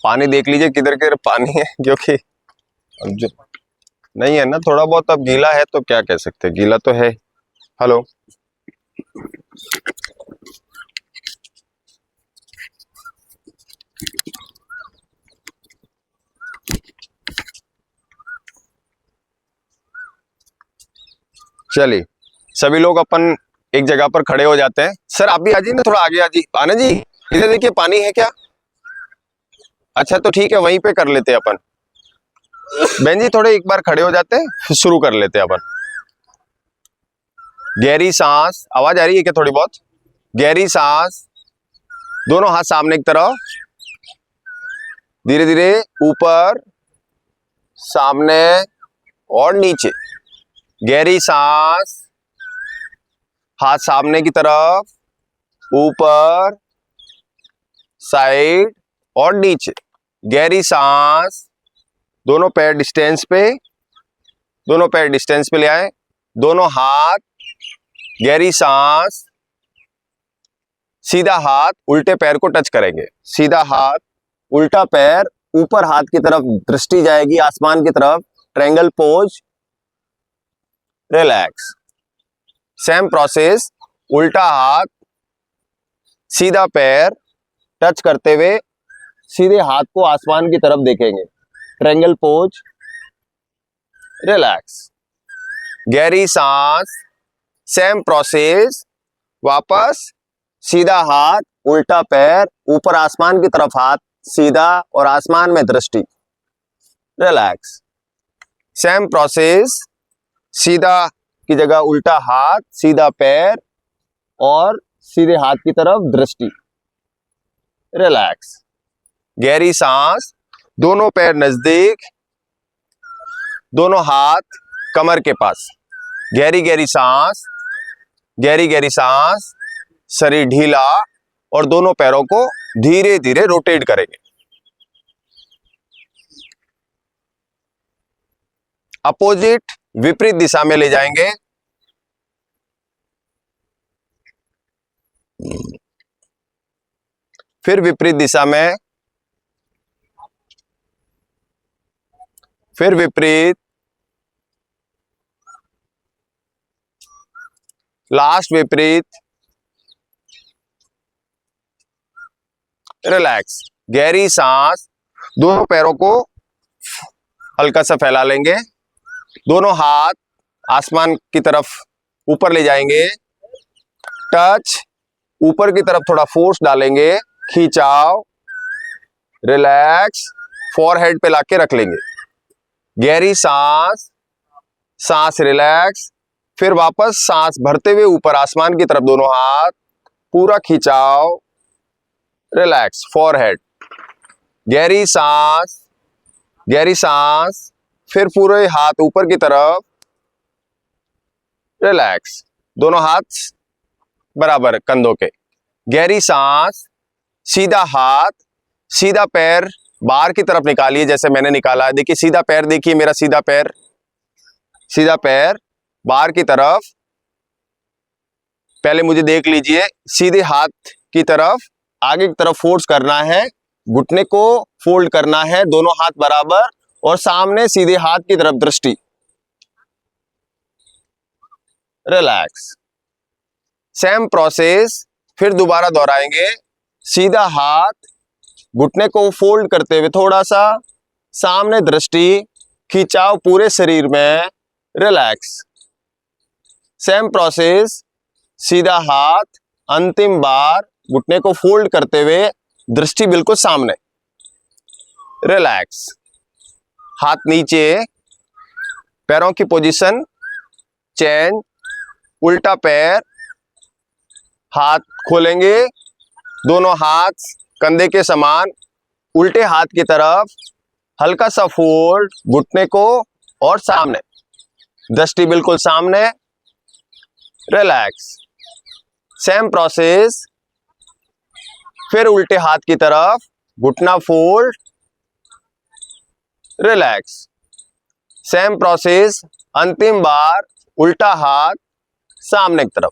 पानी देख लीजिए किधर किधर पानी है, क्योंकि जो नहीं है ना थोड़ा बहुत अब गीला है तो क्या कह सकते हैं, गीला तो है। हेलो, चलिए सभी लोग अपन एक जगह पर खड़े हो जाते हैं। सर आप भी आ जाइए ना, थोड़ा आगे आ जाइए। आना जी, इधर देखिए पानी है क्या? अच्छा तो ठीक है, वहीं पे कर लेते हैं अपन। बहन जी थोड़े एक बार खड़े हो जाते हैं, फिर शुरू कर लेते हैं अपन। गहरी सांस, आवाज आ रही है क्या थोड़ी बहुत? गहरी सांस, दोनों हाथ सामने की तरफ, धीरे धीरे ऊपर, सामने और नीचे। गहरी सांस, हाथ सामने की तरफ, ऊपर, साइड और नीचे। गहरी सांस, दोनों पैर डिस्टेंस पे, दोनों पैर डिस्टेंस पे ले आए, दोनों हाथ। गहरी सांस, सीधा हाथ उल्टे पैर को टच करेंगे, सीधा हाथ उल्टा पैर, ऊपर हाथ की तरफ दृष्टि जाएगी आसमान की तरफ, triangle pose, relax. Same process, उल्टा हाथ, सीधा पैर टच करते हुए सीधे हाथ को आसमान की तरफ देखेंगे, ट्रायंगल पोज, रिलैक्स। गहरी सांस, सेम प्रोसेस, वापस सीधा हाथ उल्टा पैर, ऊपर आसमान की तरफ हाथ सीधा और आसमान में दृष्टि, रिलैक्स। सेम प्रोसेस, सीधा की जगह उल्टा हाथ, सीधा पैर और सीधे हाथ की तरफ दृष्टि, रिलैक्स। गहरी सांस, दोनों पैर नजदीक, दोनों हाथ कमर के पास। गहरी गहरी सांस, गहरी गहरी सांस, शरीर ढीला और दोनों पैरों को धीरे धीरे रोटेट करेंगे। अपोजिट, विपरीत दिशा में ले जाएंगे। फिर विपरीत दिशा में, फिर विपरीत, लास्ट विपरीत, रिलैक्स। गहरी सांस, दोनों पैरों को हल्का सा फैला लेंगे, दोनों हाथ आसमान की तरफ ऊपर ले जाएंगे, टच, ऊपर की तरफ थोड़ा फोर्स डालेंगे, खिंचाव, रिलैक्स, फोरहेड पे लाके रख लेंगे। गहरी सांस, सांस रिलैक्स, फिर वापस सांस भरते हुए ऊपर आसमान की तरफ दोनों हाथ, पूरा खिंचाव, रिलैक्स, फोरहेड। गहरी सांस, गहरी सांस, फिर पूरे हाथ ऊपर की तरफ, रिलैक्स, दोनों हाथ बराबर कंधों के। गहरी सांस, सीधा हाथ, सीधा पैर बाहर की तरफ निकालिए जैसे मैंने निकाला है। देखिए सीधा पैर, देखिए मेरा सीधा पैर, सीधा पैर बाहर की तरफ। पहले मुझे देख लीजिए, सीधे हाथ की तरफ आगे की तरफ फोर्स करना है, घुटने को फोल्ड करना है, दोनों हाथ बराबर और सामने सीधे हाथ की तरफ दृष्टि, रिलैक्स। सेम प्रोसेस फिर दोबारा दोहराएंगे, सीधा हाथ, घुटने को फोल्ड करते हुए थोड़ा सा, सामने दृष्टि, खिंचाव पूरे शरीर में, रिलैक्स। सेम प्रोसेस, सीधा हाथ, अंतिम बार घुटने को फोल्ड करते हुए दृष्टि बिल्कुल सामने, रिलैक्स। हाथ नीचे, पैरों की पोजीशन चेंज, उल्टा पैर, हाथ खोलेंगे, दोनों हाथ कंधे के समान, उल्टे हाथ की तरफ हल्का सा फोल्ड, घुटने को और सामने, दृष्टि बिल्कुल सामने, रिलैक्स। सेम प्रोसेस, फिर उल्टे हाथ की तरफ, घुटना फोल्ड, रिलैक्स। सेम प्रोसेस, अंतिम बार उल्टा हाथ सामने की तरफ,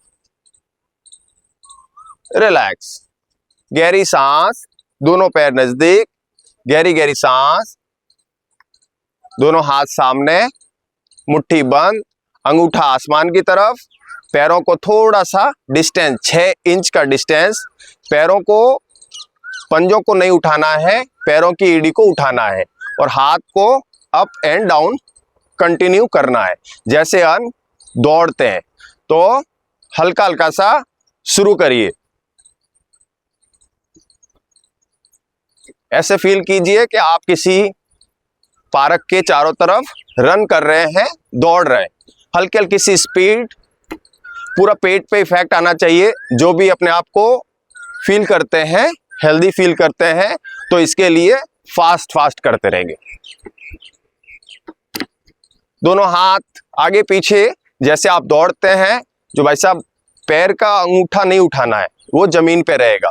रिलैक्स। गहरी सांस, दोनों पैर नजदीक, गहरी गहरी सांस, दोनों हाथ सामने, मुट्ठी बंद, अंगूठा आसमान की तरफ, पैरों को थोड़ा सा डिस्टेंस 6 इंच का डिस्टेंस, पैरों को, पंजों को नहीं उठाना है, पैरों की एड़ी को उठाना है और हाथ को अप एंड डाउन कंटिन्यू करना है। जैसे हम दौड़ते हैं तो हल्का हल्का सा शुरू करिए, ऐसे फील कीजिए कि आप किसी पार्क के चारों तरफ रन कर रहे हैं, दौड़ रहे हैं। हल्की हल्की सी स्पीड, पूरा पेट पे इफेक्ट आना चाहिए। जो भी अपने आप को फील करते हैं, हेल्दी फील करते हैं, तो इसके लिए फास्ट फास्ट करते रहेंगे। दोनों हाथ आगे पीछे, जैसे आप दौड़ते हैं, जो भाई साहब पैर का अंगूठा नहीं उठाना है, वो जमीन पे रहेगा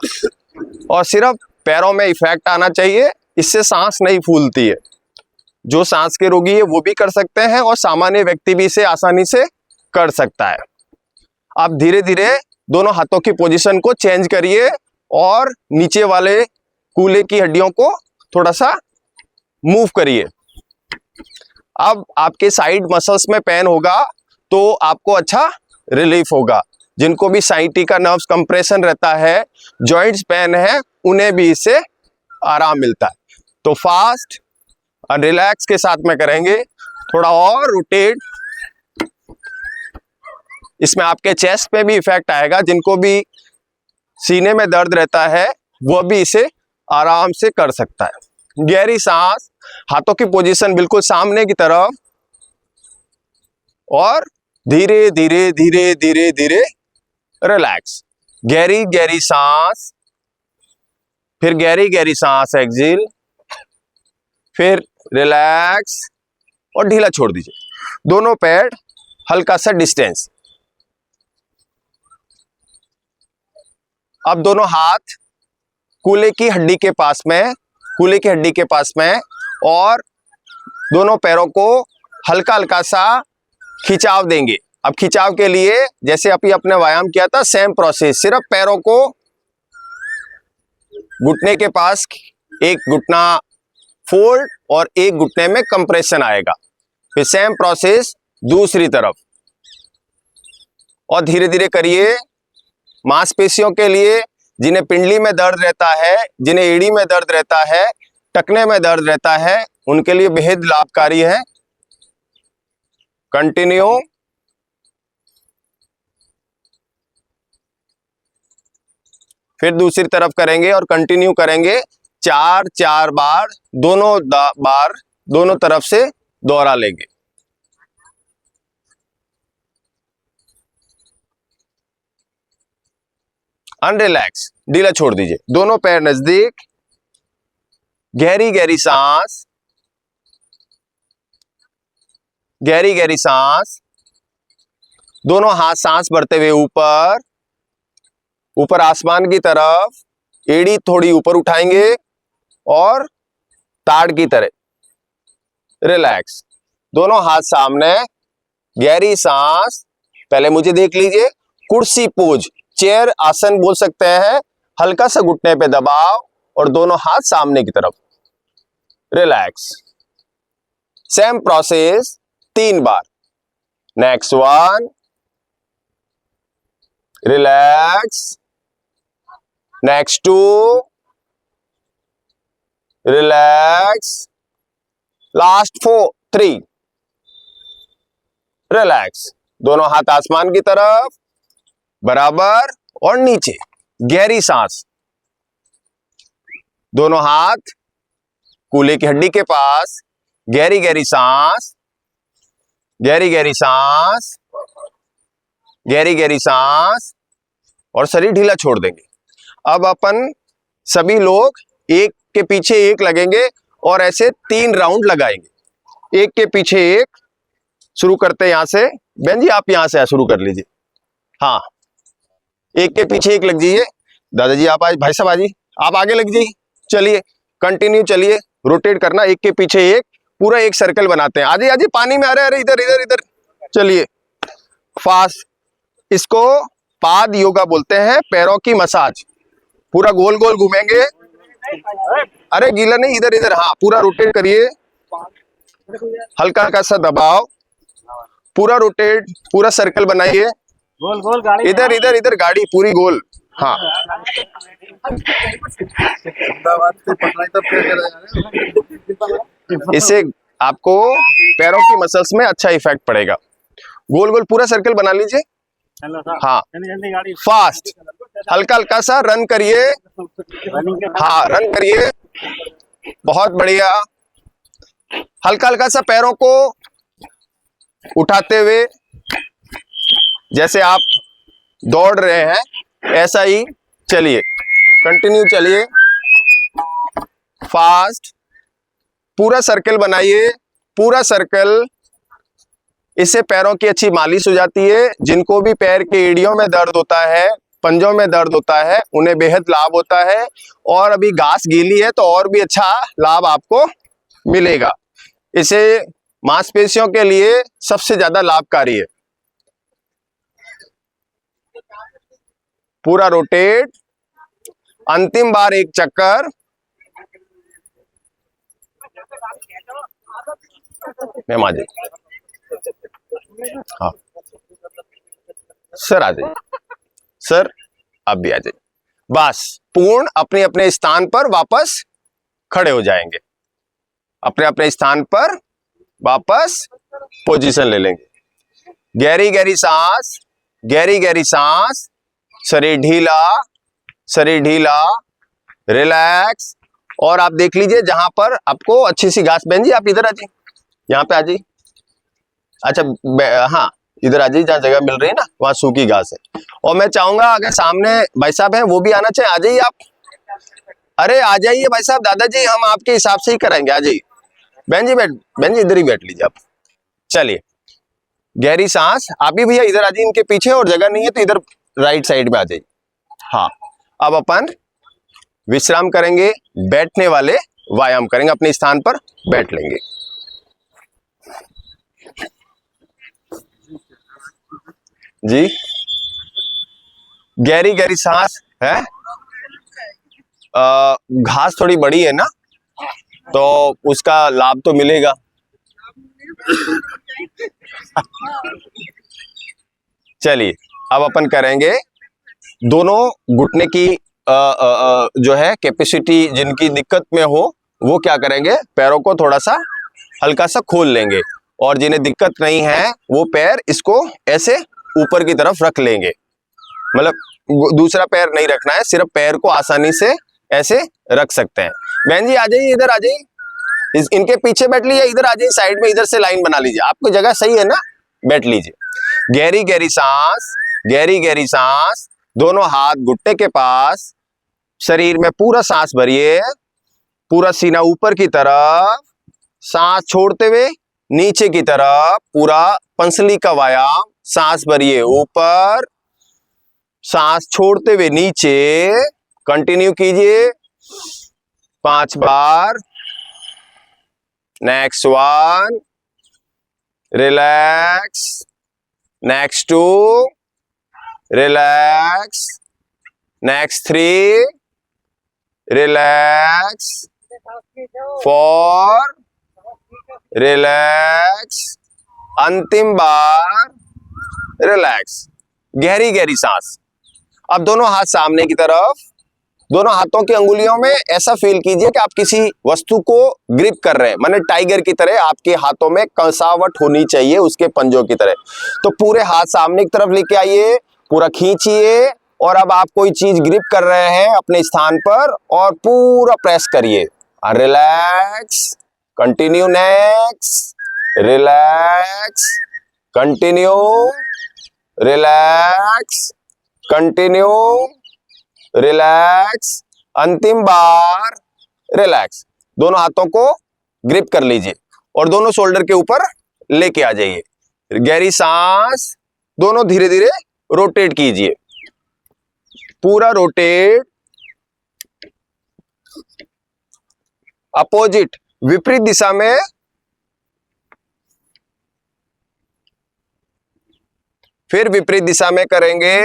और सिर्फ पैरों में इफेक्ट आना चाहिए। इससे सांस नहीं फूलती है। जो सांस के रोगी है वो भी कर सकते हैं और सामान्य व्यक्ति भी इसे आसानी से कर सकता है। आप धीरे धीरे दोनों हाथों की पोजीशन को चेंज करिए और नीचे वाले कूल्हे की हड्डियों को थोड़ा सा मूव करिए। अब आपके साइड मसल्स में पेन होगा तो आपको अच्छा रिलीफ होगा। जिनको भी साइटिका नर्व्स कंप्रेशन रहता है, जॉइंट्स पेन है, उन्हें भी इससे आराम मिलता है। तो फास्ट और रिलैक्स के साथ में करेंगे। थोड़ा और रोटेट, इसमें आपके चेस्ट पे भी इफेक्ट आएगा। जिनको भी सीने में दर्द रहता है वो भी इसे आराम से कर सकता है। गहरी सांस, हाथों की पोजीशन बिल्कुल सामने की तरफ और धीरे धीरे धीरे धीरे धीरे रिलैक्स। गहरी गहरी सांस, फिर गहरी गहरी सांस एक्सहेल, फिर रिलैक्स और ढीला छोड़ दीजिए। दोनों पैर हल्का सा डिस्टेंस। अब दोनों हाथ कूल्हे की हड्डी के पास में, कूल्हे की हड्डी के पास में, और दोनों पैरों को हल्का हल्का सा खिंचाव देंगे। अब खिंचाव के लिए जैसे अभी अपने व्यायाम किया था, सेम प्रोसेस, सिर्फ पैरों को घुटने के पास, एक घुटना फोल्ड और एक घुटने में कंप्रेशन आएगा। फिर सेम प्रोसेस दूसरी तरफ और धीरे धीरे करिए। मांसपेशियों के लिए, जिन्हें पिंडली में दर्द रहता है, जिन्हें एड़ी में दर्द रहता है, टखने में दर्द रहता है, उनके लिए बेहद लाभकारी है। कंटिन्यू। फिर दूसरी तरफ करेंगे और कंटिन्यू करेंगे। 4 बार दोनों तरफ से दोहरा लेंगे। अनरिलैक्स, ढीला छोड़ दीजिए। दोनों पैर नजदीक, गहरी गहरी सांस, गहरी गहरी सांस। दोनों हाथ सांस भरते हुए ऊपर, ऊपर आसमान की तरफ, एड़ी थोड़ी ऊपर उठाएंगे और ताड़ की तरह रिलैक्स। दोनों हाथ सामने, गहरी सांस। पहले मुझे देख लीजिए, कुर्सी पोज, चेयर आसन बोल सकते हैं। हल्का सा घुटने पे दबाव और दोनों हाथ सामने की तरफ, रिलैक्स। सेम प्रोसेस 3 बार। Next one, relax. Next 2, relax. Last 3, relax. दोनों हाथ आसमान की तरफ, बराबर और नीचे। गहरी सांस, दोनों हाथ कूल्हे की हड्डी के पास, गहरी गहरी सांस, गहरी गहरी सांस, गहरी गहरी सांस और शरीर ढीला छोड़ देंगे। अब अपन सभी लोग एक के पीछे एक लगेंगे और ऐसे 3 राउंड लगाएंगे, एक के पीछे एक। शुरू करते हैं यहां से। बहन जी आप यहां से शुरू कर लीजिए। हाँ, एक के पीछे एक लग जाइए। दादाजी आप आज, भाई साहब आजी आप आगे लग जाइए। चलिए कंटिन्यू, चलिए रोटेट करना, एक के पीछे एक, पूरा एक सर्कल बनाते हैं। आजी आजी पानी में आ रहे, अरे इधर इधर इधर। चलिए फास्ट। इसको पाद योगा बोलते हैं, पैरों की मसाज। पूरा गोल गोल घूमेंगे, अरे गीला नहीं, इधर इधर, हाँ पूरा रोटेट करिए, हल्का हल्का सा दबाव, पूरा रोटेट, पूरा सर्कल बनाइए, गोल गोल गाड़ी इधर इधर इधर गाड़ी पूरी गोल। हाँ इससे आपको पैरों की मसल्स में अच्छा इफेक्ट पड़ेगा। गोल गोल पूरा सर्कल बना लीजिए। हेलो सर, हाँ जल्दी जल्दी गाड़ी फास्ट, हल्का हल्का सा रन करिए, रनिंग के हाँ रन करिए, बहुत बढ़िया। हल्का हल्का सा पैरों को उठाते हुए, जैसे आप दौड़ रहे हैं ऐसा ही चलिए, कंटिन्यू चलिए, फास्ट, पूरा सर्कल बनाइए, पूरा सर्कल। इससे पैरों की अच्छी मालिश हो जाती है। जिनको भी पैर के एड़ियों में दर्द होता है, पंजों में दर्द होता है, उन्हें बेहद लाभ होता है। और अभी घास गीली है तो और भी अच्छा लाभ आपको मिलेगा। इसे मांसपेशियों के लिए सबसे ज्यादा लाभकारी है। पूरा रोटेट, अंतिम बार एक चक्कर। मैम आ जाइए, हाँ सर आ जाइए, सर आप भी आ जाइए। बस पूर्ण अपने अपने स्थान पर वापस खड़े हो जाएंगे, अपने अपने स्थान पर वापस पोजीशन ले लेंगे। गहरी गहरी सांस, गहरी गहरी सांस, शरीर ढीला, शरीर ढीला, रिलैक्स। और आप देख लीजिए जहां पर आपको अच्छी सी घास, बहन जी आप इधर आ जाइए, यहाँ पे आ जाइए। अच्छा हाँ इधर आ जाइए, जहाँ जगह मिल रही है ना वहां सूखी घास है। और मैं चाहूंगा अगर सामने भाई साहब हैं वो भी आना चाहिए, आ जाइए आप। अरे आ जाइए भाई साहब, दादाजी हम आपके हिसाब से ही कराएंगे, आ जाइए। बहन जी बैठ, बहन जी इधर ही बैठ लीजिए आप। चलिए गहरी सांस, आप भी भैया इधर आ जाइए, इनके पीछे और जगह नहीं है तो इधर राइट साइड में आ जाइए। हाँ अब अपन विश्राम करेंगे, बैठने वाले व्यायाम करेंगे, अपने स्थान पर बैठ लेंगे। जी गहरी गहरी सांस है। घास थोड़ी बड़ी है ना तो उसका लाभ तो मिलेगा। चलिए अब अपन करेंगे दोनों घुटने की जो है कैपेसिटी, जिनकी दिक्कत में हो वो क्या करेंगे, पैरों को थोड़ा सा हल्का सा खोल लेंगे। और जिन्हें दिक्कत नहीं है वो पैर इसको ऐसे ऊपर की तरफ रख लेंगे, मतलब दूसरा पैर नहीं रखना है, सिर्फ पैर को आसानी से ऐसे रख सकते हैं। बहन जी आ जाइए, इधर आ जाइए, इनके पीछे बैठ लीजिए, इधर आ जाइए साइड में, इधर से लाइन बना लीजिए, आपको जगह सही है ना, बैठ लीजिए। गहरी गहरी सांस, गहरी गहरी सांस, दोनों हाथ घुटने के पास, शरीर में पूरा सांस भरिए, पूरा सीना ऊपर की तरफ, सांस छोड़ते हुए नीचे की तरफ, पूरा पंसली का व्यायाम। सांस भरिए ऊपर, सांस छोड़ते हुए नीचे, कंटिन्यू कीजिए 5 बार। Next 1, relax, next 2, relax, next 3, relax, 4, relax, अंतिम बार रिलैक्स। गहरी गहरी सांस। अब दोनों हाथ सामने की तरफ, दोनों हाथों की अंगुलियों में ऐसा फील कीजिए कि आप किसी वस्तु को ग्रिप कर रहे हैं, माने टाइगर की तरह आपके हाथों में कसावट होनी चाहिए उसके पंजों की तरह। तो पूरे हाथ सामने की तरफ लेके आइए, पूरा खींचिए, और अब आप कोई चीज ग्रिप कर रहे हैं अपने स्थान पर और पूरा प्रेस करिए। Relax, continue, next, relax, continue, relax, continue, relax, अंतिम बार रिलैक्स। दोनों हाथों को ग्रिप कर लीजिए और दोनों शोल्डर के ऊपर लेके आ जाइए। गहरी सांस, दोनों धीरे धीरे रोटेट कीजिए, पूरा रोटेट, अपोजिट विपरीत दिशा में, फिर विपरीत दिशा में करेंगे,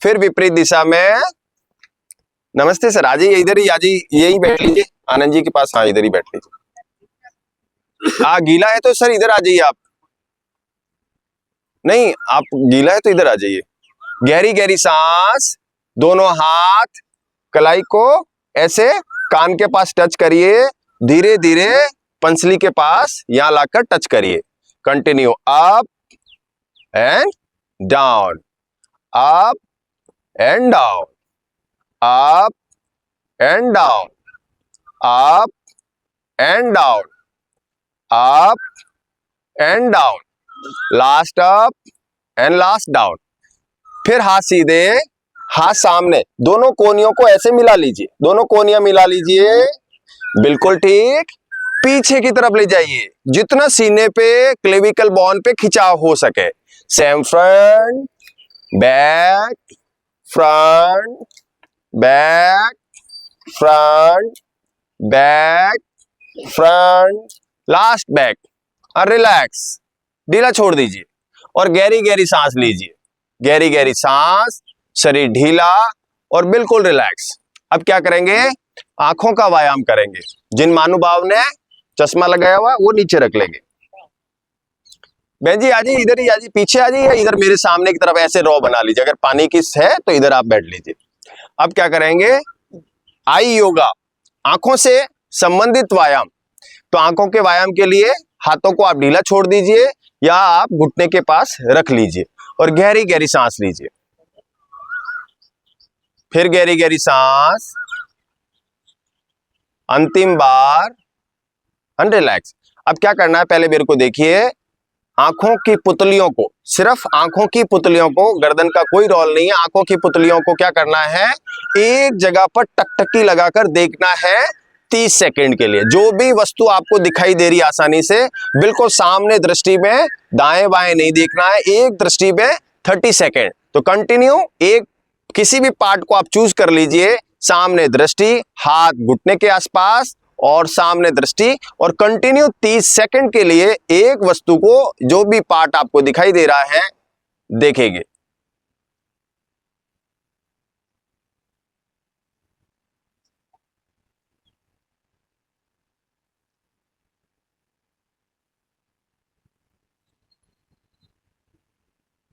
फिर विपरीत दिशा में। नमस्ते सर, आ जाइए इधर ही, आ जाइए, यही बैठ लीजिए आनंद जी के पास। हाँ, इधर ही बैठ लीजिए। हाँ, गीला है तो सर इधर आ जाइए आप। नहीं, आप गीला है तो इधर आ जाइए। गहरी गहरी सांस, दोनों हाथ कलाई को ऐसे कान के पास टच करिए, धीरे धीरे पंसली के पास यहां लाकर टच करिए। Continue, up and down, up and down, up and down, up and down, up and down, last up and last down. फिर हाथ सीधे, हाथ सामने, दोनों कोनियों को ऐसे मिला लीजिए, दोनों कोनियां मिला लीजिए, बिल्कुल ठीक। पीछे की तरफ ले जाइए, जितना सीने पे क्लेविकल बोन पे खिंचाव हो सके। Same front back, front back, front back, front, last back. और रिलैक्स, ढीला छोड़ दीजिए और गहरी गहरी सांस लीजिए। गहरी गहरी सांस, शरीर ढीला और बिल्कुल रिलैक्स। अब क्या करेंगे, आंखों का व्यायाम करेंगे। जिन महानुभाव ने चश्मा लगाया हुआ वो नीचे रख लेंगे। बहन जी आ जाइए, इधर ही आ जाइए, पीछे आ जाइए, इधर मेरे सामने की तरफ ऐसे रो बना लीजिए। अगर पानी की है तो इधर आप बैठ लीजिए। अब क्या करेंगे, आई योगा, आंखों से संबंधित व्यायाम। तो आंखों के व्यायाम के लिए हाथों को आप ढीला छोड़ दीजिए या आप घुटने के पास रख लीजिए और गहरी गहरी सांस लीजिए। फिर गहरी गहरी सांस, अंतिम बार, रिलैक्स। अब क्या करना है, पहले मेरे को देखिए, आंखों की पुतलियों को, सिर्फ आंखों की पुतलियों को, गर्दन का कोई रोल नहीं है, आंखों की पुतलियों को क्या करना है, एक जगह पर टकटकी लगाकर देखना है 30 सेकंड के लिए। जो भी वस्तु आपको दिखाई दे रही आसानी से, बिल्कुल सामने दृष्टि में, दाएं बाएं नहीं देखना है, एक दृष्टि में 30 सेकंड। तो कंटिन्यू, एक किसी भी पार्ट को आप चूज कर लीजिए, सामने दृष्टि, हाथ घुटने के आसपास और सामने दृष्टि, और कंटिन्यू 30 सेकंड के लिए एक वस्तु को, जो भी पार्ट आपको दिखाई दे रहा है, देखेंगे।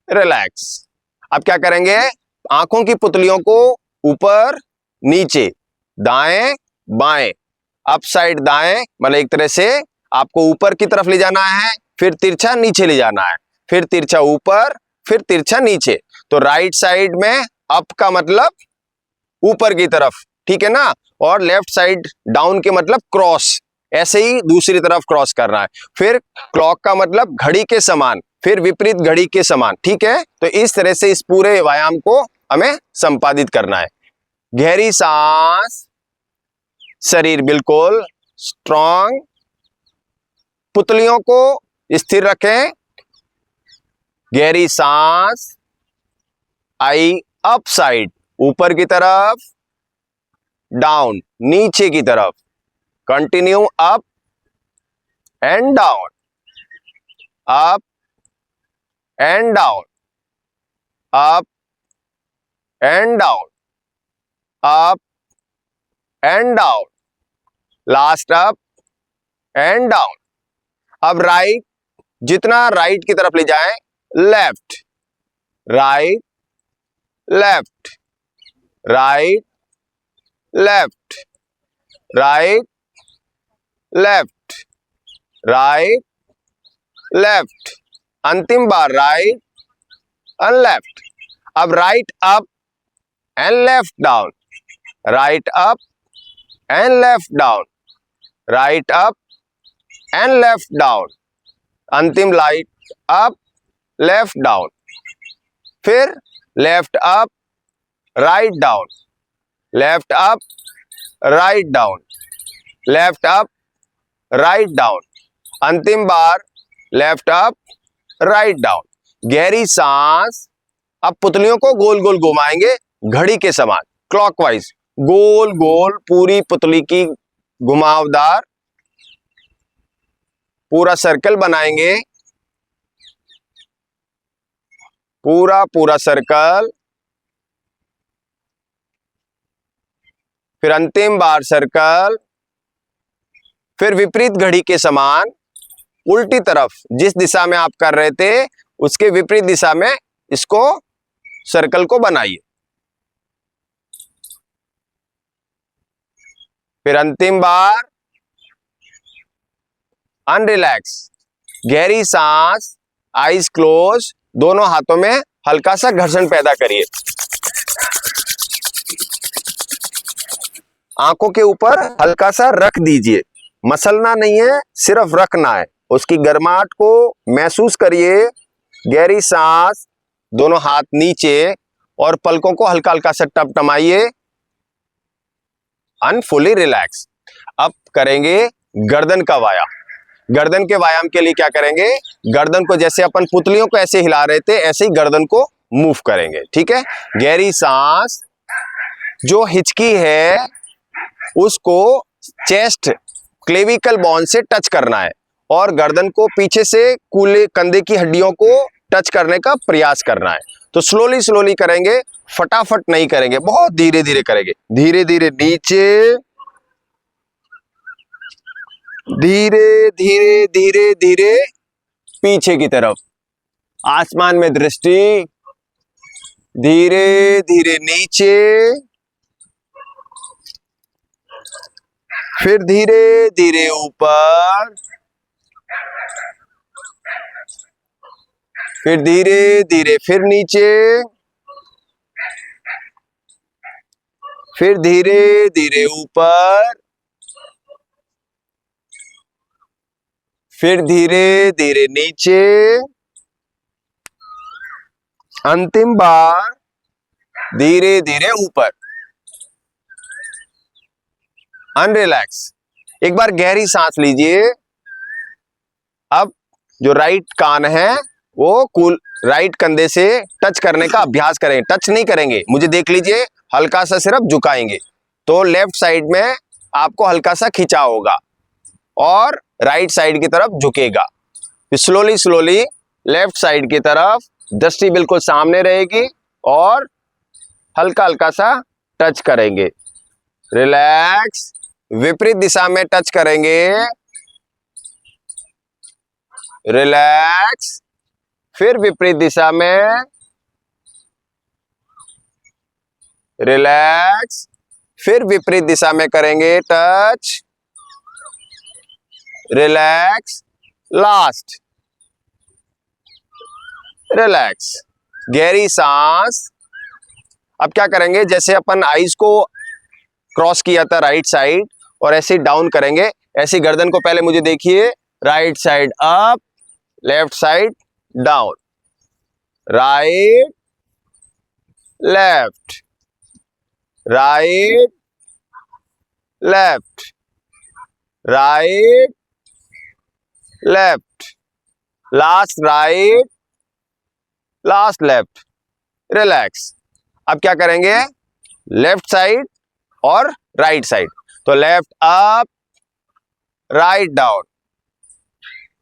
रिलैक्स। अब क्या करेंगे, आंखों की पुतलियों को ऊपर नीचे, दाएं बाएं, अप साइड दाएं, मतलब एक तरह से आपको ऊपर की तरफ ले जाना है, फिर तिरछा नीचे ले जाना है, फिर तिरछा ऊपर, फिर तिरछा नीचे। तो राइट साइड में अप का मतलब ऊपर की तरफ, ठीक है ना, और लेफ्ट साइड डाउन के मतलब क्रॉस, ऐसे ही दूसरी तरफ क्रॉस करना है। फिर क्लॉक का मतलब घड़ी के समान, फिर विपरीत घड़ी के समान, ठीक है। तो इस तरह से इस पूरे व्यायाम को हमें संपादित करना है। गहरी सांस, शरीर बिल्कुल स्ट्रॉन्ग, पुतलियों को स्थिर रखें। गहरी सांस, आई अप साइड, ऊपर की तरफ, डाउन नीचे की तरफ, continue up and down, up and down, up and down, up and down, last up and down. अब राइट, जितना राइट की तरफ ले जाएं, left, right, left, right, left, right, left, right, left, अंतिम बार राइट एंड लेफ्ट। अब right up and left down, right up and left down, right up and left down, अंतिम right up left down, फिर left up write down, left up write down, left up write down, अंतिम बार left up write down. गहरी सांस। अब पुतलियों को गोल गोल घुमाएंगे, घड़ी के समान, क्लॉकवाइज, गोल गोल पूरी पुतली की घुमावदार पूरा सर्कल बनाएंगे, पूरा पूरा सर्कल, फिर अंतिम बार सर्कल, फिर विपरीत घड़ी के समान उल्टी तरफ, जिस दिशा में आप कर रहे थे उसके विपरीत दिशा में इसको सर्कल को बनाइए। फिर अंतिम बार अनरिलैक्स, गहरी सांस, आईज क्लोज, दोनों हाथों में हल्का सा घर्षण पैदा करिए। आंखों के ऊपर हल्का सा रख दीजिए, मसलना नहीं है, सिर्फ रखना है। उसकी गर्माहट को महसूस करिए। गहरी सांस, दोनों हाथ नीचे और पलकों को हल्का हल्का सा टपटमाइए। Fully relax. अब करेंगे गर्दन का व्यायाम। गर्दन के व्यायाम के लिए क्या करेंगे, गर्दन को जैसे अपन पुतलियों को ऐसे हिला रहे थे ऐसे ही गर्दन को मूव करेंगे। ठीक है, गहरी सांस, जो हिचकी है उसको चेस्ट क्लेविकल बोन से टच करना है और गर्दन को पीछे से कूल्हे कंधे की हड्डियों को टच करने का प्रयास करना है। तो स्लोली स्लोली करेंगे, फटाफट नहीं करेंगे, बहुत धीरे धीरे करेंगे। धीरे धीरे नीचे, धीरे धीरे धीरे धीरे पीछे की तरफ, आसमान में दृष्टि, धीरे धीरे नीचे, फिर धीरे धीरे ऊपर, फिर धीरे धीरे फिर नीचे, फिर धीरे धीरे ऊपर, फिर धीरे धीरे नीचे। अंतिम बार धीरे धीरे ऊपर। अनरिलैक्स। एक बार गहरी सांस लीजिए। अब जो राइट कान है वो राइट कंधे से टच करने का अभ्यास करें। टच नहीं करेंगे, मुझे देख लीजिए, हल्का सा सिर्फ झुकाएंगे तो लेफ्ट साइड में आपको हल्का सा खिंचाव होगा और राइट साइड की तरफ झुकेगा। फिर स्लोली स्लोली लेफ्ट साइड की तरफ, दृष्टि बिल्कुल सामने रहेगी और हल्का हल्का सा टच करेंगे। रिलैक्स। विपरीत दिशा में टच करेंगे। रिलैक्स। फिर विपरीत दिशा में। रिलैक्स। फिर विपरीत दिशा में करेंगे टच। रिलैक्स। लास्ट। रिलैक्स। गहरी सांस। अब क्या करेंगे, जैसे अपन आईज को क्रॉस किया था राइट साइड और ऐसे डाउन करेंगे, ऐसी गर्दन को पहले मुझे देखिए, right side up, left side down, right left, right left, right left, last right, last left. Relax. अब क्या करेंगे, लेफ्ट साइड और राइट साइड, तो left up, write down,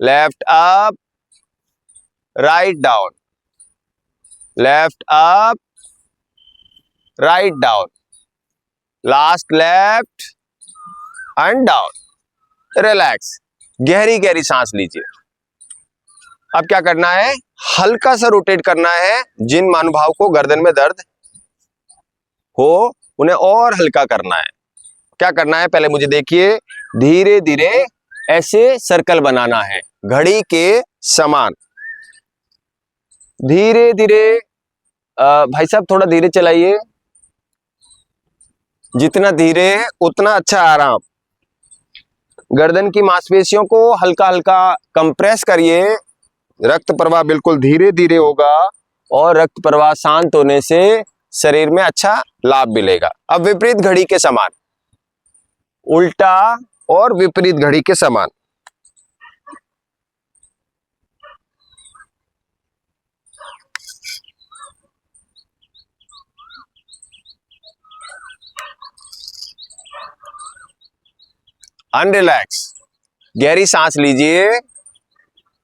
left up, write down, left up, write down, last left and down. Relax. गहरी गहरी सांस लीजिए। अब क्या करना है, हल्का सा रोटेट करना है। जिन महानुभाव को गर्दन में दर्द हो उन्हें और हल्का करना है। क्या करना है, पहले मुझे देखिए, धीरे धीरे ऐसे सर्कल बनाना है घड़ी के समान। धीरे धीरे, भाई साहब थोड़ा धीरे चलाइए, जितना धीरे उतना अच्छा आराम। गर्दन की मांसपेशियों को हल्का हल्का कंप्रेस करिए। रक्त प्रवाह बिल्कुल धीरे धीरे होगा और रक्त प्रवाह शांत होने से शरीर में अच्छा लाभ मिलेगा। अब विपरीत घड़ी के समान, उल्टा और विपरीत घड़ी के समान। अनरिलैक्स। गहरी सांस लीजिए,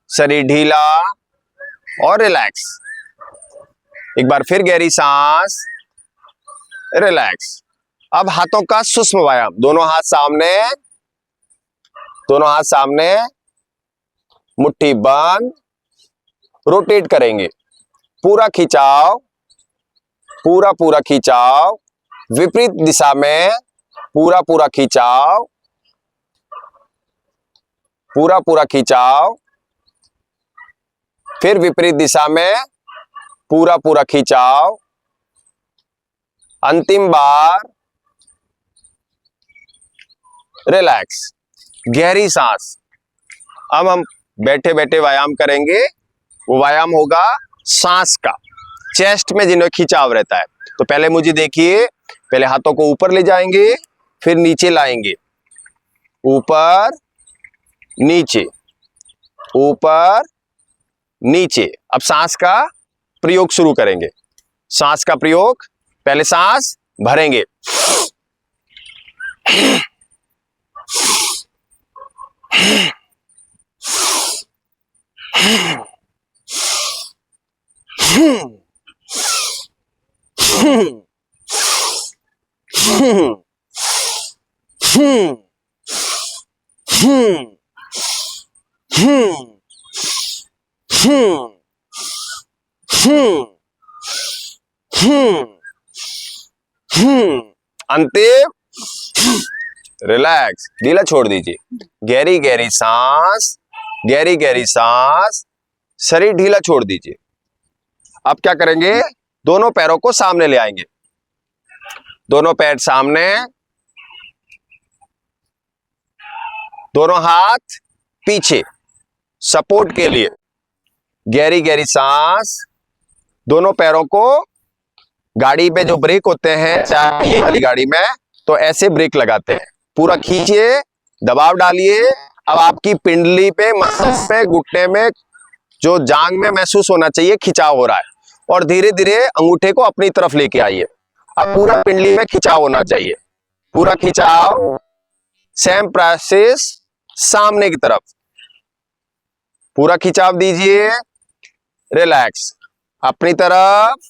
शरीर ढीला और रिलैक्स। एक बार फिर गहरी सांस, रिलैक्स। अब हाथों का सूक्ष्म व्यायाम, दोनों हाथ सामने, दोनों हाथ सामने, मुट्ठी बंद, रोटेट करेंगे, पूरा खिंचाव, पूरा पूरा खिंचाव, विपरीत दिशा में पूरा पूरा खिंचाव, पूरा पूरा खिंचाव, फिर विपरीत दिशा में पूरा पूरा खिंचाव, अंतिम बार रिलैक्स, गहरी सांस। अब हम बैठे बैठे व्यायाम करेंगे, वो व्यायाम होगा सांस का, चेस्ट में जिन्हें खिंचाव रहता है। तो पहले मुझे देखिए, पहले हाथों को ऊपर ले जाएंगे, फिर नीचे लाएंगे, ऊपर नीचे, ऊपर नीचे। अब सांस का प्रयोग शुरू करेंगे। सांस का प्रयोग, पहले सांस भरेंगे, अंतिम रिलैक्स, ढीला छोड़ दीजिए। गहरी गहरी सांस, गहरी गहरी सांस, शरीर ढीला छोड़ दीजिए। अब क्या करेंगे, दोनों पैरों को सामने ले आएंगे, दोनों पैर सामने, दोनों हाथ पीछे सपोर्ट के लिए। गहरी गहरी सांस, दोनों पैरों को, गाड़ी पे जो ब्रेक होते हैं चाहे वाली गाड़ी में, तो ऐसे ब्रेक लगाते हैं, पूरा खींचिए, दबाव डालिए। अब आपकी पिंडली पे, मसल्स पे, घुटने में, जो जांग में महसूस होना चाहिए खिंचाव हो रहा है, और धीरे धीरे अंगूठे को अपनी तरफ लेके आइए। अब पूरा पिंडली में खिंचाव होना चाहिए, पूरा खिंचाव, सेम प्रोसेस सामने की तरफ, पूरा खिंचाव दीजिए, रिलैक्स, अपनी तरफ,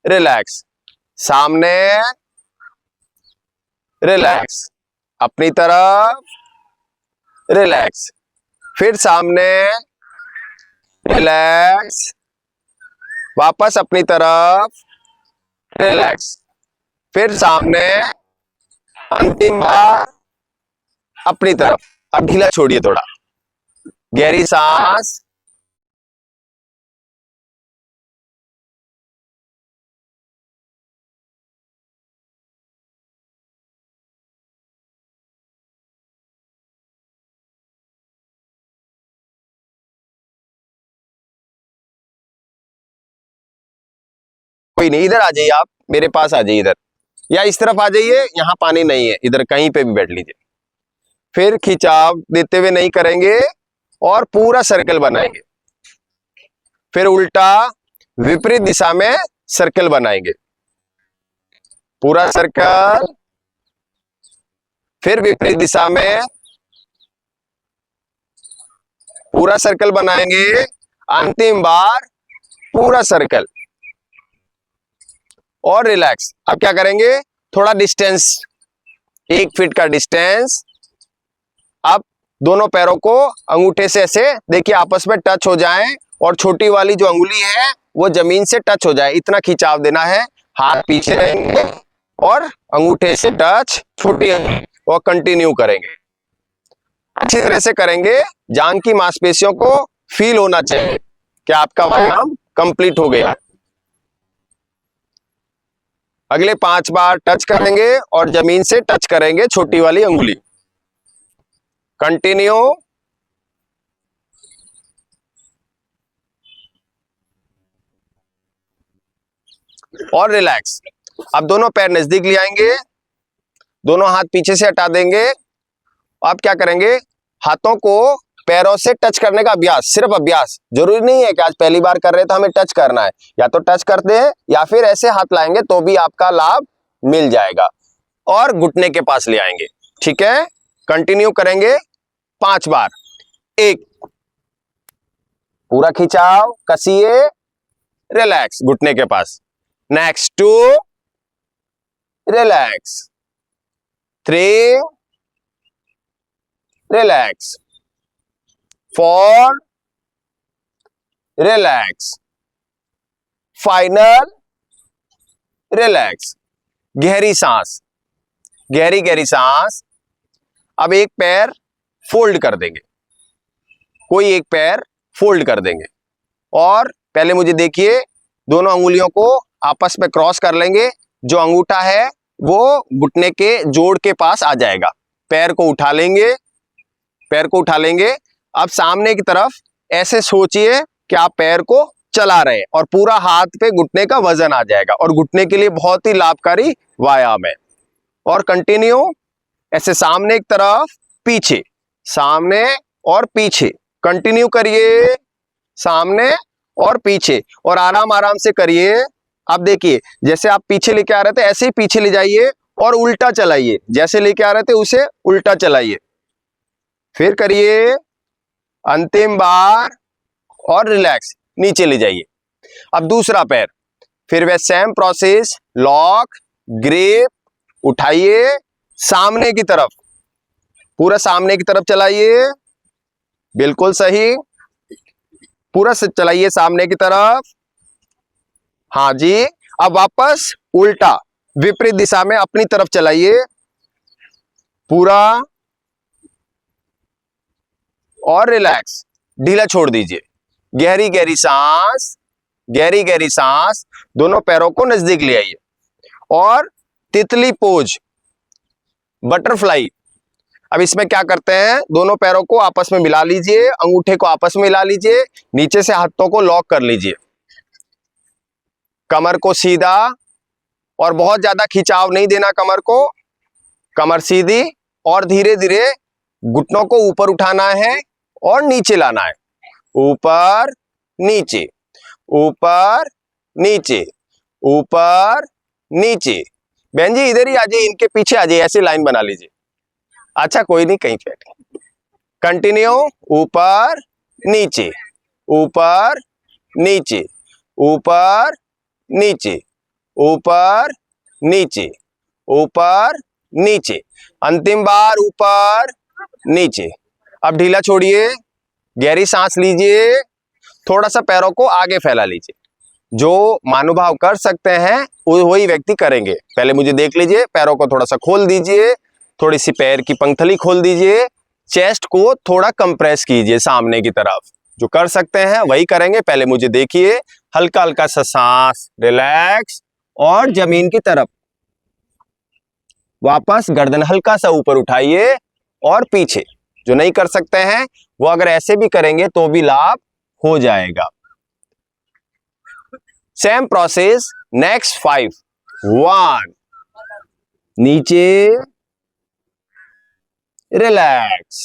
रिलैक्स, सामने, रिलैक्स, अपनी तरफ, रिलैक्स, फिर सामने, रिलैक्स, वापस अपनी तरफ, रिलैक्स, फिर सामने, अंतिम बार अपनी तरफ। अब ढीला छोड़िए थोड़ा, गहरी सांस, कोई नहीं, इधर आ जाइए, आप मेरे पास आ जाइए इधर, या इस तरफ आ जाइए, यहां पानी नहीं है, इधर कहीं पे भी बैठ लीजिए। फिर खिंचाव देते हुए नहीं करेंगे, और पूरा सर्कल बनाएंगे, फिर उल्टा विपरीत दिशा में सर्कल बनाएंगे, पूरा सर्कल, फिर विपरीत दिशा में पूरा सर्कल बनाएंगे, अंतिम बार पूरा सर्कल, और रिलैक्स। अब क्या करेंगे, थोड़ा डिस्टेंस, 1 फीट का डिस्टेंस। अब दोनों पैरों को अंगूठे से ऐसे देखिए आपस में टच हो जाएं, और छोटी वाली जो अंगुली है वो जमीन से टच हो जाए, इतना खिंचाव देना है। हाथ पीछे रहेंगे और अंगूठे से टच, छोटी और कंटिन्यू करेंगे, अच्छी तरह से करेंगे। जांग की मांसपेशियों को फील होना चाहिए कि आपका व्यायाम कंप्लीट हो गया। अगले 5 बार टच करेंगे और जमीन से टच करेंगे छोटी वाली अंगुली। कंटिन्यू, और रिलैक्स। अब दोनों पैर नजदीक ले आएंगे, दोनों हाथ पीछे से हटा देंगे। अब क्या करेंगे, हाथों को पैरों से टच करने का अभ्यास, सिर्फ अभ्यास, जरूरी नहीं है कि आज पहली बार कर रहे हैं तो हमें टच करना है, या तो टच करते हैं या फिर ऐसे हाथ लाएंगे तो भी आपका लाभ मिल जाएगा, और घुटने के पास ले आएंगे। ठीक है, कंटिन्यू करेंगे 5 बार। 1, पूरा खिंचाव, कसिए, रिलैक्स, घुटने के पास। Next 2, relax, 3, relax, 4, relax, final relax. गहरी सांस, गहरी गहरी सांस। अब एक पैर फोल्ड कर देंगे, कोई एक पैर फोल्ड कर देंगे और पहले मुझे देखिए, दोनों अंगुलियों को आपस में क्रॉस कर लेंगे। जो अंगूठा है वो घुटने के जोड़ के पास आ जाएगा। पैर को उठा लेंगे, पैर को उठा लेंगे। अब सामने की तरफ ऐसे सोचिए कि आप पैर को चला रहे हैं और पूरा हाथ पे घुटने का वजन आ जाएगा और घुटने के लिए बहुत ही लाभकारी व्यायाम है। और कंटिन्यू ऐसे सामने की तरफ, पीछे, सामने और पीछे, कंटिन्यू करिए, सामने और पीछे, और आराम आराम से करिए। अब देखिए, जैसे आप पीछे लेके आ रहे थे ऐसे ही पीछे ले जाइए और उल्टा चलाइए, जैसे लेके आ रहे थे उसे उल्टा चलाइए। फिर करिए, अंतिम बार, और रिलैक्स, नीचे ले जाइए। अब दूसरा पैर, फिर वह सेम प्रोसेस, लॉक, ग्रिप, उठाइए, सामने की तरफ, पूरा सामने की तरफ चलाइए, बिल्कुल सही, पूरा से चलाइए सामने की तरफ। हाँ जी। अब वापस उल्टा, विपरीत दिशा में अपनी तरफ चलाइए पूरा, और रिलैक्स, ढीला छोड़ दीजिए। गहरी गहरी सांस, गहरी गहरी सांस। दोनों पैरों को नजदीक ले आइए और तितली पोज, बटरफ्लाई। अब इसमें क्या करते हैं, दोनों पैरों को आपस में मिला लीजिए, अंगूठे को आपस में मिला लीजिए, नीचे से हाथों को लॉक कर लीजिए, कमर को सीधा, और बहुत ज्यादा खिंचाव नहीं देना कमर को, कमर सीधी, और धीरे धीरे घुटनों को ऊपर उठाना है और नीचे लाना है, ऊपर नीचे, ऊपर नीचे, ऊपर नीचे। बहन जी इधर ही आ जाइए, इनके पीछे आ जाइए, ऐसी लाइन बना लीजिए। अच्छा कोई नहीं, कहीं पे कंटिन्यू, ऊपर नीचे, ऊपर नीचे, ऊपर नीचे, ऊपर नीचे, ऊपर नीचे, अंतिम बार ऊपर नीचे। अब ढीला छोड़िए, गहरी सांस लीजिए, थोड़ा सा पैरों को आगे फैला लीजिए। जो महानुभाव कर सकते हैं वही व्यक्ति करेंगे। पहले मुझे देख लीजिए, पैरों को थोड़ा सा खोल दीजिए, थोड़ी सी पैर की पंखली खोल दीजिए, चेस्ट को थोड़ा कंप्रेस कीजिए सामने की तरफ। जो कर सकते हैं वही करेंगे। पहले मुझे देखिए, हल्का हल्का सा सांस, रिलैक्स, और जमीन की तरफ वापस गर्दन हल्का सा ऊपर उठाइए और पीछे। जो नहीं कर सकते हैं वो अगर ऐसे भी करेंगे तो भी लाभ हो जाएगा। सेम प्रोसेस, नेक्स्ट 5, 1, नीचे, रिलैक्स,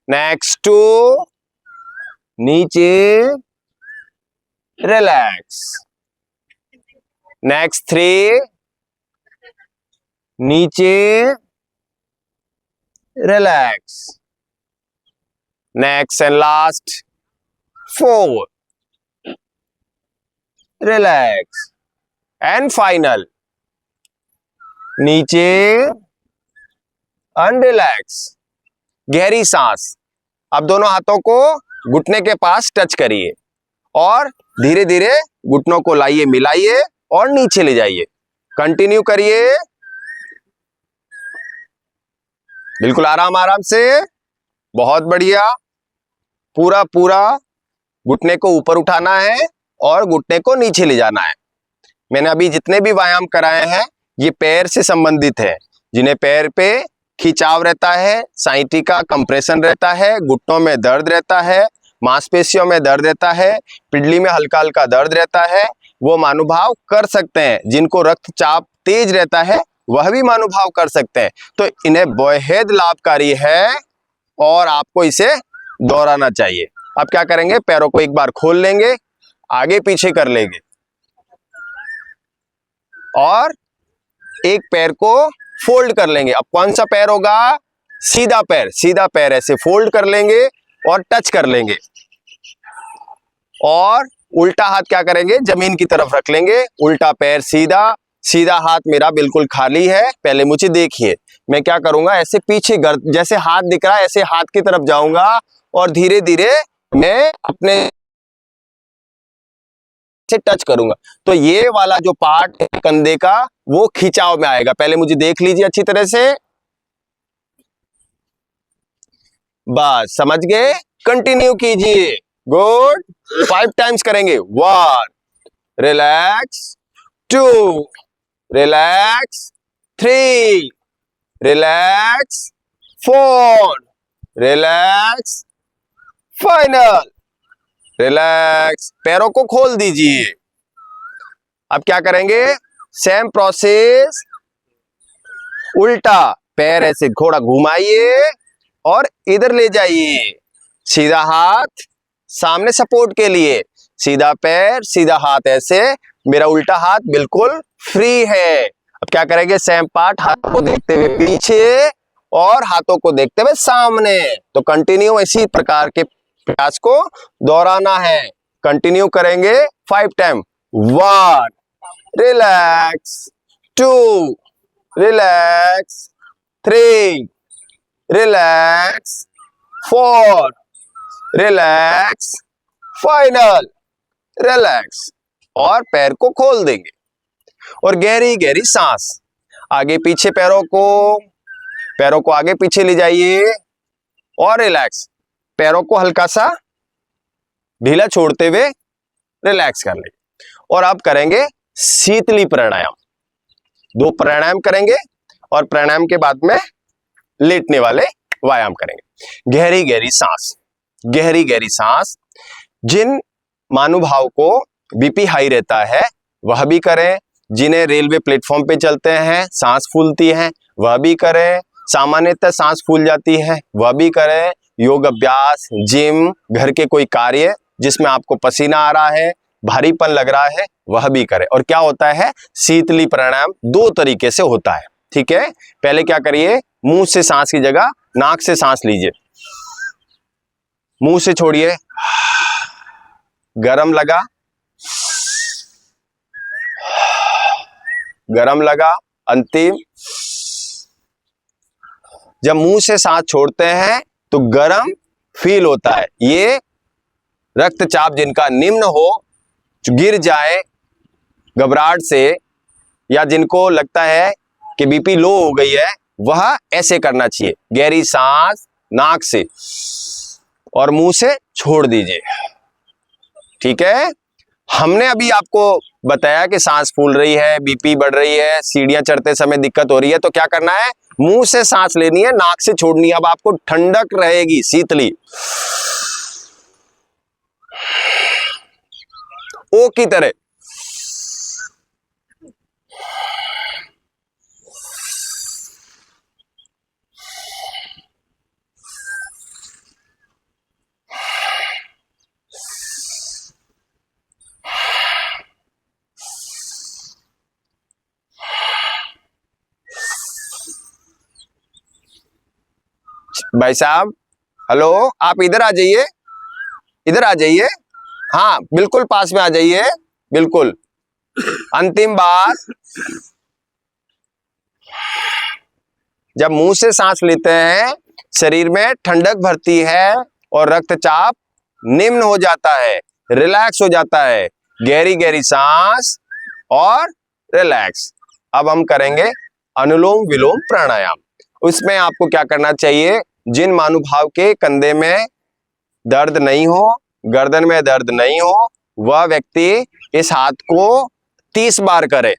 नेक्स्ट 2, नीचे, रिलैक्स, नेक्स्ट 3, नीचे, relax, next and last 4, relax, and final, नीचे, अनरिलैक्स। गहरी सांस। अब दोनों हाथों को घुटने के पास टच करिए और धीरे धीरे घुटनों को लाइए, मिलाइए और नीचे ले जाइए। कंटिन्यू करिए, बिल्कुल आराम आराम से, बहुत बढ़िया। पूरा पूरा घुटने को ऊपर उठाना है और घुटने को नीचे ले जाना है। मैंने अभी जितने भी व्यायाम कराए हैं ये पैर से संबंधित है। जिन्हें पैर पे खिंचाव रहता है, साइटिका कंप्रेशन रहता है, घुटनों में दर्द रहता है, मांसपेशियों में दर्द रहता है, पिंडली में हल्का हल्का दर्द रहता है, वो महानुभाव कर सकते हैं। जिनको रक्तचाप तेज रहता है वह भी महानुभाव कर सकते हैं। तो इन्हें बेहद लाभकारी है और आपको इसे दोहराना चाहिए। अब क्या करेंगे, पैरों को एक बार खोल लेंगे, आगे पीछे कर लेंगे और एक पैर को फोल्ड कर लेंगे। अब कौन सा पैर होगा, सीधा पैर। सीधा पैर ऐसे फोल्ड कर लेंगे और टच कर लेंगे और उल्टा हाथ क्या करेंगे, जमीन की तरफ रख लेंगे। उल्टा पैर सीधा, सीधा हाथ मेरा बिल्कुल खाली है। पहले मुझे देखिए, मैं क्या करूंगा, ऐसे पीछे जैसे हाथ दिख रहा है ऐसे हाथ की तरफ जाऊंगा और धीरे धीरे मैं अपने से टच करूंगा। तो ये वाला जो पार्ट है कंधे का वो खिंचाव में आएगा। पहले मुझे देख लीजिए अच्छी तरह से, बस समझ गए। कंटिन्यू कीजिए, गुड। 5 टाइम्स करेंगे। 1, relax, 2, relax, 3, relax, 4, relax, final, relax. पैरों को खोल दीजिए। अब क्या करेंगे, सेम प्रोसेस, उल्टा पैर ऐसे थोड़ा घुमाइए और इधर ले जाइए। सीधा हाथ सामने सपोर्ट के लिए, सीधा पैर सीधा हाथ, ऐसे मेरा उल्टा हाथ बिल्कुल फ्री है। अब क्या करेंगे, सेम पार्ट, हाथों को देखते हुए पीछे और हाथों को देखते हुए सामने। तो कंटिन्यू इसी प्रकार के प्रयास को दोहराना है। कंटिन्यू करेंगे 5 time. 1, relax, 2, relax, 3, relax, 4, relax, final, relax. और पैर को खोल देंगे और गहरी गहरी सांस। आगे पीछे पैरों को आगे पीछे ले जाइए और रिलैक्स। पैरों को हल्का सा ढीला छोड़ते हुए रिलैक्स कर लेंगे। और अब करेंगे शीतली प्राणायाम। 2 प्राणायाम करेंगे और प्राणायाम के बाद में लेटने वाले व्यायाम करेंगे। गहरी गहरी सांस, गहरी गहरी सांस। जिन महानुभाव को बीपी हाई रहता है वह भी करें, जिन्हें रेलवे प्लेटफॉर्म पे चलते हैं सांस फूलती है वह भी करें, सामान्यतः सांस फूल जाती है वह भी करें। योग अभ्यास, जिम, घर के कोई कार्य जिसमें आपको पसीना आ रहा है, भारीपन लग रहा है वह भी करें। और क्या होता है, शीतली प्राणायाम 2 तरीके से होता है। ठीक है, पहले क्या करिए, मुंह से सांस की जगह नाक से सांस लीजिए, मुंह से छोड़िए, गरम लगा, गरम लगा, अंतिम। जब मुंह से सांस छोड़ते हैं तो गरम फील होता है। ये रक्तचाप जिनका निम्न हो, गिर जाए घबराहट से, या जिनको लगता है कि बीपी लो हो गई है, वह ऐसे करना चाहिए। गहरी सांस नाक से और मुंह से छोड़ दीजिए। ठीक है, हमने अभी आपको बताया कि सांस फूल रही है, बीपी बढ़ रही है, सीढ़ियां चढ़ते समय दिक्कत हो रही है, तो क्या करना है, मुंह से सांस लेनी है, नाक से छोड़नी है। अब आपको ठंडक रहेगी, शीतली। ओ की तरह। भाई साहब, हेलो, आप इधर आ जाइए, इधर आ जाइए। हाँ, बिल्कुल पास में आ जाइए, बिल्कुल। अंतिम बार, जब मुंह से सांस लेते हैं शरीर में ठंडक भरती है और रक्तचाप निम्न हो जाता है, रिलैक्स हो जाता है। गहरी गहरी सांस और रिलैक्स। अब हम करेंगे अनुलोम विलोम प्राणायाम। उसमें आपको क्या करना चाहिए, जिन महानुभाव के कंधे में दर्द नहीं हो, गर्दन में दर्द नहीं हो, वह व्यक्ति इस हाथ को 30 बार करे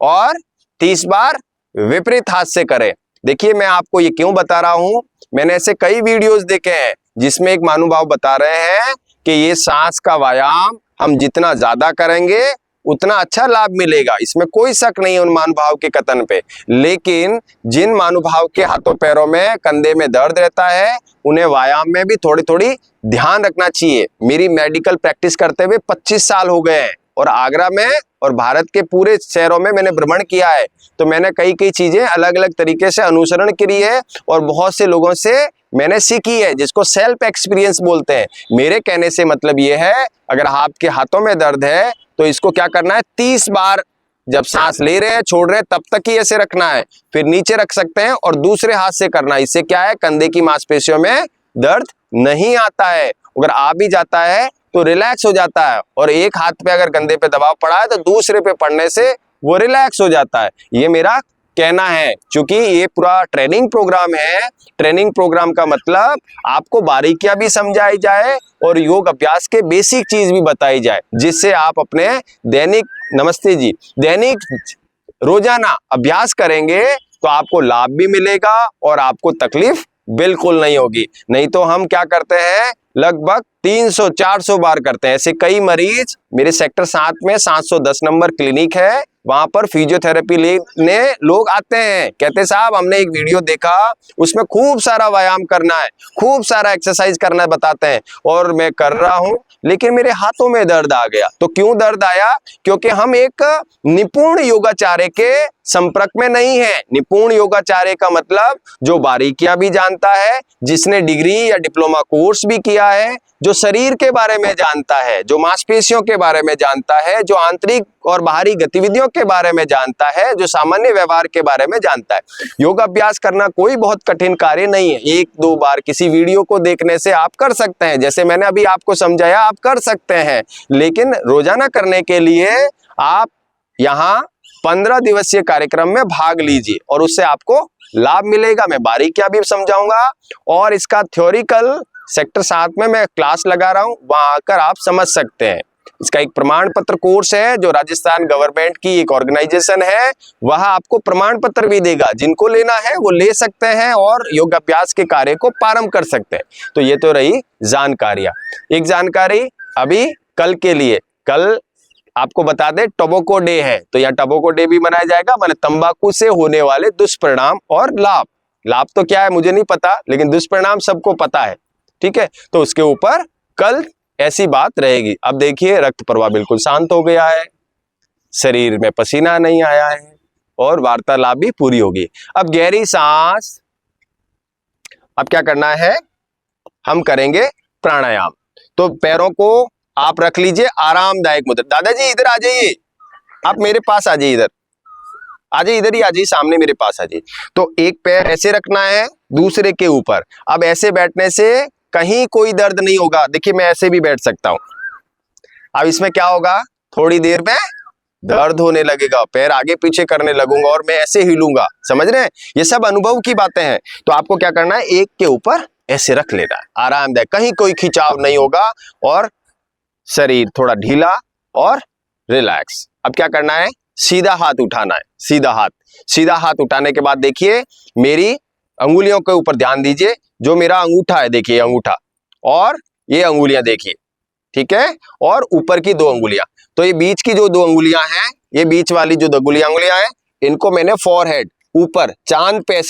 और 30 बार विपरीत हाथ से करे। देखिए, मैं आपको ये क्यों बता रहा हूं, मैंने ऐसे कई वीडियोस देखे हैं जिसमें एक महानुभाव बता रहे हैं कि ये सांस का व्यायाम हम जितना ज्यादा करेंगे उतना अच्छा लाभ मिलेगा। इसमें कोई शक नहीं है उन महानुभाव के कथन पे। लेकिन जिन महानुभाव के हाथों पैरों में कंधे में दर्द रहता है, उन्हें व्यायाम में भी थोड़ी थोड़ी ध्यान रखना चाहिए। मेरी मेडिकल प्रैक्टिस करते हुए 25 साल हो गए हैं और आगरा में और भारत के पूरे शहरों में मैंने भ्रमण किया है। तो मैंने कई कई चीजें अलग अलग तरीके से अनुसरण करी है और बहुत से लोगों से मैंने सीखी है, जिसको सेल्फ एक्सपीरियंस बोलते हैं। मेरे कहने से मतलब ये है, अगर आपके हाथों में दर्द है तो इसको क्या करना है, 30 बार जब सांस ले रहे हैं छोड़ रहे हैं तब तक ही ऐसे रखना है, फिर नीचे रख सकते हैं और दूसरे हाथ से करना है। इससे क्या है, कंधे की मांसपेशियों में दर्द नहीं आता है। अगर आ भी जाता है तो रिलैक्स हो जाता है, और एक हाथ पे अगर कंधे पे दबाव पड़ा है तो दूसरे पे पड़ने से वो रिलैक्स हो जाता है। ये मेरा कहना है, क्योंकि ये पूरा ट्रेनिंग प्रोग्राम है। ट्रेनिंग प्रोग्राम का मतलब आपको बारीकियां भी समझाई जाए और योग अभ्यास के बेसिक चीज भी बताई जाए, जिससे आप अपने दैनिक, नमस्ते जी, दैनिक रोजाना अभ्यास करेंगे तो आपको लाभ भी मिलेगा और आपको तकलीफ बिल्कुल नहीं होगी। नहीं तो हम क्या करते हैं, लगभग 300-400 बार करते हैं। ऐसे कई मरीज मेरे सेक्टर 7 में 710 नंबर क्लिनिक है, वहां पर फिजियोथेरेपी लेने लोग आते हैं। कहते साहब हमने एक वीडियो देखा, उसमें खूब सारा व्यायाम करना है, खूब सारा एक्सरसाइज करना है बताते हैं, और मैं कर रहा हूं लेकिन मेरे हाथों में दर्द आ गया। तो क्यों दर्द आया? क्योंकि हम एक निपुण योगाचार्य के संपर्क में नहीं है। निपुण योगाचार्य का मतलब जो बारीकियां भी जानता है, जिसने डिग्री या डिप्लोमा कोर्स भी किया है, जो शरीर के बारे में जानता है, जो मांसपेशियों के बारे में जानता है, जो आंतरिक और बाहरी गतिविधियों के बारे में जानता है, जो सामान्य व्यवहार के बारे में जानता है। योग अभ्यास करना कोई बहुत कठिन कार्य नहीं है। 1-2 बार किसी वीडियो को देखने से आप कर सकते हैं, जैसे मैंने अभी आपको समझाया आप कर सकते हैं। लेकिन रोजाना करने के लिए आप यहाँ 15 दिवसीय कार्यक्रम में भाग लीजिए और उससे आपको लाभ मिलेगा। मैं बारीकियां भी समझाऊंगा और इसका थ्योरिकल सेक्टर 7 में मैं क्लास लगा रहा हूं, वहां आकर आप समझ सकते हैं। इसका एक प्रमाण पत्र कोर्स है जो राजस्थान गवर्नमेंट की एक ऑर्गेनाइजेशन है, वह आपको प्रमाण पत्र भी देगा। जिनको लेना है वो ले सकते हैं और योग अभ्यास के कार्य को प्रारंभ कर सकते हैं। तो ये तो रही जानकारियां। एक जानकारी अभी कल के लिए, कल आपको बता दें टोबैको डे है, तो यहाँ टोबैको डे भी मनाया जाएगा, माने तंबाकू से होने वाले दुष्परिणाम और लाभ। लाभ तो क्या है मुझे नहीं पता, लेकिन दुष्परिणाम सबको पता है, ठीक है। तो उसके ऊपर कल ऐसी बात रहेगी। अब देखिए रक्त प्रवाह बिल्कुल शांत हो गया है, शरीर में पसीना नहीं आया है और वार्तालाप भी पूरी होगी। अब गहरी सांस, अब क्या करना है, हम करेंगे प्राणायाम। तो पैरों को आप रख लीजिए आरामदायक मुद्रा। दादाजी इधर आ जाइए, आप मेरे पास आ जाइए, इधर आ जाइए, इधर ही आ जाइए, सामने मेरे पास आ जाइए। तो एक पैर ऐसे रखना है दूसरे के ऊपर। अब ऐसे बैठने से कहीं कोई दर्द नहीं होगा। देखिए मैं ऐसे भी बैठ सकता हूं। अब इसमें क्या होगा, थोड़ी देर में दर्द होने लगेगा, पैर आगे पीछे करने लगूंगा और मैं ऐसे हिलूंगा, समझ रहे हैं? ये सब अनुभव की बातें हैं। तो आपको क्या करना है, एक के ऊपर ऐसे रख लेना है, आरामदायक, कहीं कोई खिंचाव नहीं होगा और शरीर थोड़ा ढीला और रिलैक्स। अब क्या करना है, सीधा हाथ उठाना है, सीधा हाथ। सीधा हाथ उठाने के बाद देखिए मेरी अंगुलियों के ऊपर ध्यान दीजिए। जो मेरा अंगूठा है, देखिए अंगूठा और ये अंगुलियां देखिए, ठीक है, और ऊपर की 2 अंगुलियां। तो ये बीच की जो 2 अंगुलियां हैं, ये बीच वाली जो 2 अंगुलियां हैं, इनको मैंने फॉरहेड ऊपर चांद पे ऐसे